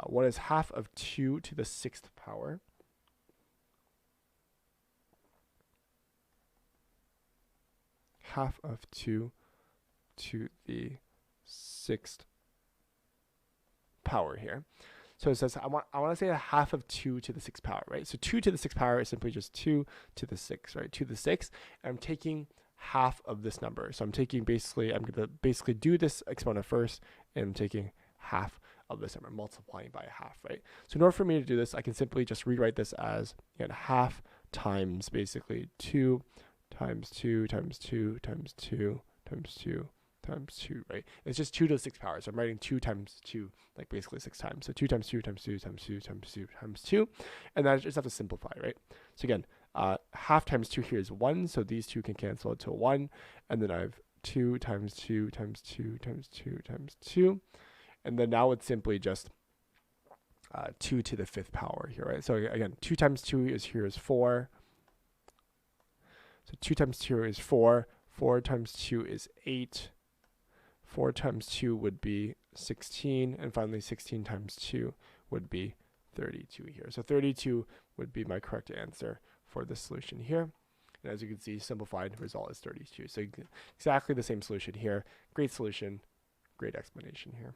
what is half of 2 to the 6th power? Half of 2 to the 6th power here. So it says I want to say a half of 2 to the 6th power, right? So 2 to the 6th power is simply just 2 to the 6th, right? 2 to the 6th, and I'm taking half of this number. So I'm going to basically do this exponent first, and I'm taking half of this number, multiplying by half, right? So in order for me to do this, I can simply just rewrite this as, again, half times basically 2 times 2 times 2 times 2 times 2 times 2, right? It's just 2 to the 6th power. So I'm writing 2 times 2, like basically 6 times. So 2 times 2 times 2 times 2 times 2 times 2. And then I just have to simplify, right? So again, half times 2 here is 1. So these two can cancel to 1. And then I have 2 times 2 times 2 times 2 times 2. And then now it's simply just 2 to the 5th power here, right? So again, 2 times 2 is 4. So 2 times 2 is 4. 4 times 2 is 8. 4 times 2 would be 16. And finally, 16 times 2 would be 32 here. So 32 would be my correct answer for this solution here. And as you can see, simplified result is 32. So exactly the same solution here. Great solution, great explanation here.